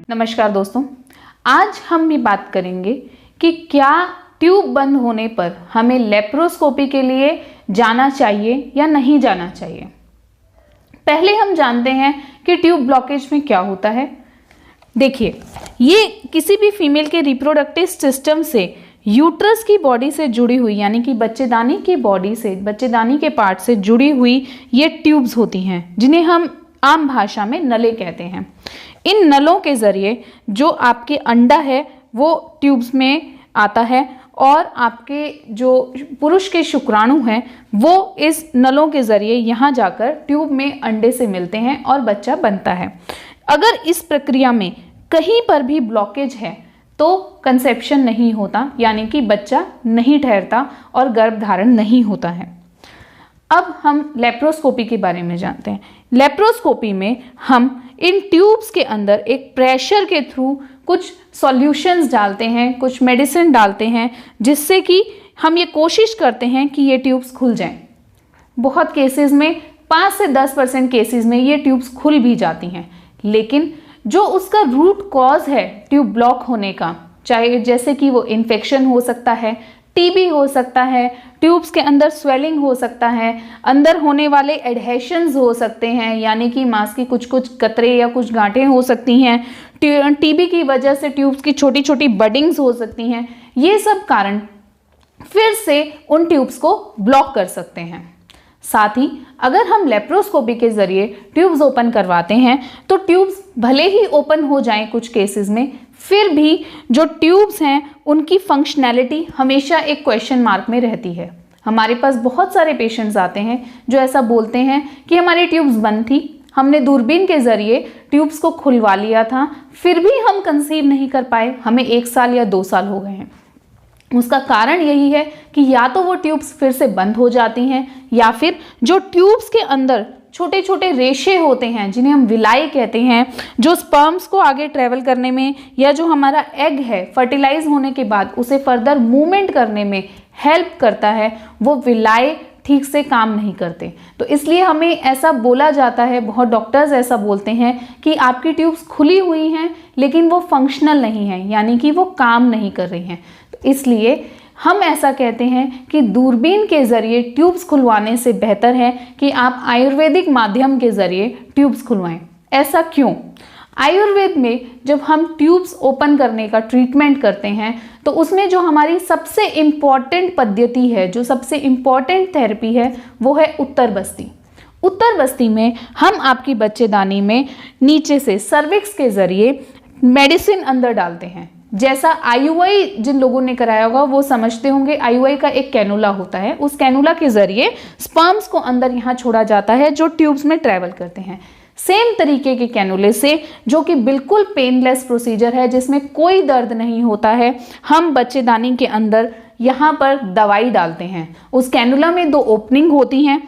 नमस्कार दोस्तों, आज हम ये बात करेंगे कि क्या ट्यूब बंद होने पर हमें लेप्रोस्कोपी के लिए जाना चाहिए या नहीं जाना चाहिए। पहले हम जानते हैं कि ट्यूब ब्लॉकेज में क्या होता है। देखिए, ये किसी भी फीमेल के रिप्रोडक्टिव सिस्टम से यूट्रस की बॉडी से जुड़ी हुई, यानी कि बच्चेदानी की बॉडी से, बच्चेदानी के पार्ट से जुड़ी हुई ये ट्यूब्स होती हैं, जिन्हें हम आम भाषा में नलें कहते हैं। इन नलों के ज़रिए जो आपके अंडा है वो ट्यूब्स में आता है और आपके जो पुरुष के शुक्राणु हैं वो इस नलों के ज़रिए यहाँ जाकर ट्यूब में अंडे से मिलते हैं और बच्चा बनता है। अगर इस प्रक्रिया में कहीं पर भी ब्लॉकेज है तो कंसेप्शन नहीं होता, यानी कि बच्चा नहीं ठहरता और गर्भधारण नहीं होता है। अब हम लेप्रोस्कोपी के बारे में जानते हैं। लेप्रोस्कोपी में हम इन ट्यूब्स के अंदर एक प्रेशर के थ्रू कुछ सॉल्यूशंस डालते हैं, कुछ मेडिसिन डालते हैं, जिससे कि हम ये कोशिश करते हैं कि ये ट्यूब्स खुल जाएं। बहुत केसेस में 5 से 10% केसेस में ये ट्यूब्स खुल भी जाती हैं, लेकिन जो उसका रूट कॉज है ट्यूब ब्लॉक होने का, चाहे जैसे कि वो इन्फेक्शन हो सकता है, टीबी हो सकता है, ट्यूब्स के अंदर स्वेलिंग हो सकता है, अंदर होने वाले एडहेशंस हो सकते हैं, यानी कि मांस की कुछ कुछ कतरे या कुछ गांठें हो सकती हैं, टीबी की वजह से ट्यूब्स की छोटी छोटी बडिंग्स हो सकती हैं। ये सब कारण फिर से उन ट्यूब्स को ब्लॉक कर सकते हैं। साथ ही अगर हम लेप्रोस्कोपी के जरिए ट्यूब्स ओपन करवाते हैं तो ट्यूब्स भले ही ओपन हो जाएं कुछ केसेस में, फिर भी जो ट्यूब्स हैं उनकी फंक्शनैलिटी हमेशा एक क्वेश्चन मार्क में रहती है। हमारे पास बहुत सारे पेशेंट्स आते हैं जो ऐसा बोलते हैं कि हमारी ट्यूब्स बंद थी, हमने दूरबीन के जरिए ट्यूब्स को खुलवा लिया था, फिर भी हम कंसीव नहीं कर पाए, हमें 1 साल या 2 साल हो गए हैं। उसका कारण यही है कि या तो वो ट्यूब्स फिर से बंद हो जाती हैं, या फिर जो ट्यूब्स के अंदर छोटे छोटे रेशे होते हैं जिन्हें हम विलाई कहते हैं, जो स्पर्म्स को आगे ट्रेवल करने में या जो हमारा एग है फर्टिलाइज होने के बाद उसे फर्दर मूवमेंट करने में हेल्प करता है, वो विलाई ठीक से काम नहीं करते। तो इसलिए हमें ऐसा बोला जाता है, बहुत डॉक्टर्स ऐसा बोलते हैं कि आपकी ट्यूब्स खुली हुई हैं लेकिन वो फंक्शनल नहीं है, यानी कि वो काम नहीं कर रही हैं। तो इसलिए हम ऐसा कहते हैं कि दूरबीन के जरिए ट्यूब्स खुलवाने से बेहतर है कि आप आयुर्वेदिक माध्यम के जरिए ट्यूब्स खुलवाएं। ऐसा क्यों? आयुर्वेद में जब हम ट्यूब्स ओपन करने का ट्रीटमेंट करते हैं तो उसमें जो हमारी सबसे इम्पॉर्टेंट पद्धति है, जो सबसे इम्पॉर्टेंट थेरेपी है, वो है उत्तर बस्ती। उत्तर बस्ती में हम आपकी बच्चेदानी में नीचे से सर्विक्स के जरिए मेडिसिन अंदर डालते हैं। जैसा आईयूआई जिन लोगों ने कराया होगा वो समझते होंगे, आईयूआई का एक कैनुला होता है, उस कैनुला के जरिए स्पर्म्स को अंदर यहाँ छोड़ा जाता है जो ट्यूब्स में ट्रेवल करते हैं। सेम तरीके के कैनुले से, जो कि बिल्कुल पेनलेस प्रोसीजर है, जिसमें कोई दर्द नहीं होता है, हम बच्चेदानी के अंदर यहाँ पर दवाई डालते हैं। उस कैनुला में 2 ओपनिंग होती हैं,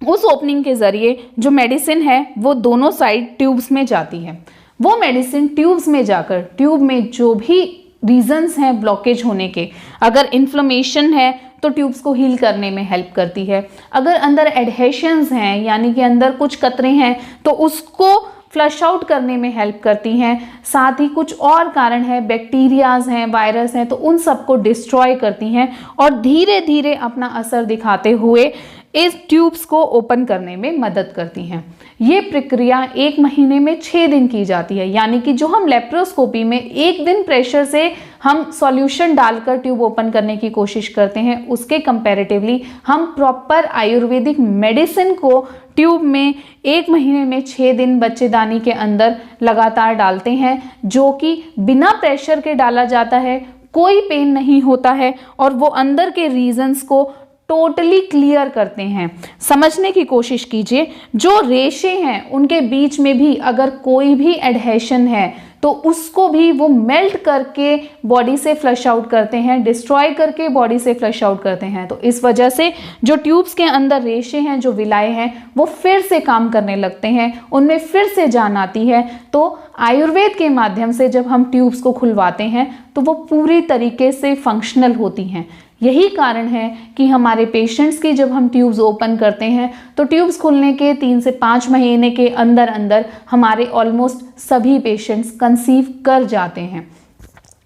उस ओपनिंग के जरिए जो मेडिसिन है वो दोनों साइड ट्यूब्स में जाती है। वो मेडिसिन ट्यूब्स में जाकर ट्यूब में जो भी रीजंस हैं ब्लॉकेज होने के, अगर इन्फ्लेमेशन है तो ट्यूब्स को हील करने में हेल्प करती है, अगर अंदर एडहेशंस हैं यानी कि अंदर कुछ कतरे हैं तो उसको फ्लश आउट करने में हेल्प करती हैं। साथ ही कुछ और कारण है, बैक्टीरियाज हैं, वायरस हैं, तो उन सबको डिस्ट्रॉय करती हैं और धीरे धीरे अपना असर दिखाते हुए इस ट्यूब्स को ओपन करने में मदद करती हैं। ये प्रक्रिया 1 महीने में 6 दिन की जाती है, यानी कि जो हम लेप्रोस्कोपी में 1 दिन प्रेशर से हम सॉल्यूशन डालकर ट्यूब ओपन करने की कोशिश करते हैं, उसके कंपैरेटिवली हम प्रॉपर आयुर्वेदिक मेडिसिन को ट्यूब में 1 महीने में 6 दिन बच्चेदानी के अंदर लगातार डालते हैं, जो कि बिना प्रेशर के डाला जाता है, कोई पेन नहीं होता है और वो अंदर के रीजंस को टोटली क्लियर करते हैं। समझने की कोशिश कीजिए, जो रेशे हैं उनके बीच में भी अगर कोई भी एडहेशन है तो उसको भी वो मेल्ट करके बॉडी से फ्लश आउट करते हैं, डिस्ट्रॉय करके बॉडी से फ्लश आउट करते हैं। तो इस वजह से जो ट्यूब्स के अंदर रेशे हैं, जो विलाए हैं, वो फिर से काम करने लगते हैं, उनमें फिर से जान आती है। तो आयुर्वेद के माध्यम से जब हम ट्यूब्स को खुलवाते हैं तो वो पूरी तरीके से फंक्शनल होती हैं। यही कारण है कि हमारे पेशेंट्स की जब हम ट्यूब्स ओपन करते हैं तो ट्यूब्स खुलने के 3 से 5 महीने के अंदर अंदर हमारे ऑलमोस्ट सभी पेशेंट्स कंसीव कर जाते हैं।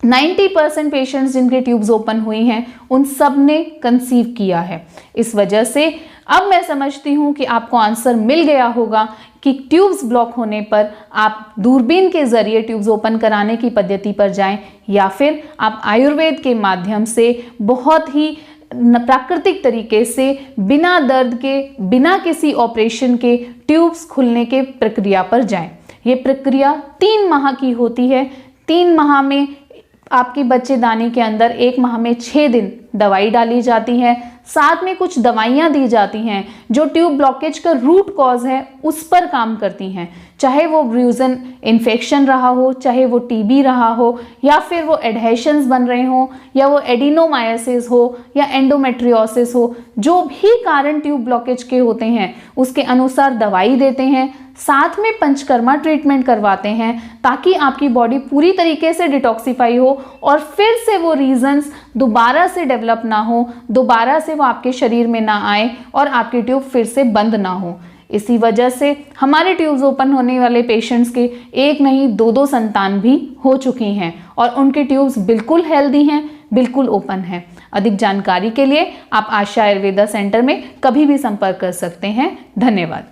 90% पेशेंट्स जिनके ट्यूब्स ओपन हुई हैं उन सब ने कंसीव किया है। इस वजह से अब मैं समझती हूँ कि आपको आंसर मिल गया होगा कि ट्यूब्स ब्लॉक होने पर आप दूरबीन के जरिए ट्यूब्स ओपन कराने की पद्धति पर जाएं या फिर आप आयुर्वेद के माध्यम से बहुत ही प्राकृतिक तरीके से बिना दर्द के, बिना किसी ऑपरेशन के ट्यूब्स खुलने के प्रक्रिया पर जाएं। ये प्रक्रिया 3 माह की होती है। 3 माह में आपकी बच्चेदानी के अंदर 1 माह में 6 दिन दवाई डाली जाती है, साथ में कुछ दवाइयाँ दी जाती हैं जो ट्यूब ब्लॉकेज का रूट कॉज है उस पर काम करती हैं, चाहे वो ब्रूजन इन्फेक्शन रहा हो, चाहे वो टीबी रहा हो, या फिर वो एडहेशंस बन रहे हो, या वो एडिनोमायोसिस हो, या एंडोमेट्रियोसिस हो। जो भी कारण ट्यूब ब्लॉकेज के होते हैं उसके अनुसार दवाई देते हैं, साथ में पंचकर्मा ट्रीटमेंट करवाते हैं ताकि आपकी बॉडी पूरी तरीके से डिटॉक्सिफाई हो और फिर से वो रीजंस दोबारा से डेवलप ना हो, दोबारा से वो आपके शरीर में ना आए और आपकी ट्यूब फिर से बंद ना हो। इसी वजह से हमारे ट्यूब्स ओपन होने वाले पेशेंट्स के 1 नहीं 2-2 संतान भी हो चुकी हैं और उनके ट्यूब्स बिल्कुल हेल्दी हैं, बिल्कुल ओपन हैं। अधिक जानकारी के लिए आप आशा आयुर्वेदा सेंटर में कभी भी संपर्क कर सकते हैं। धन्यवाद।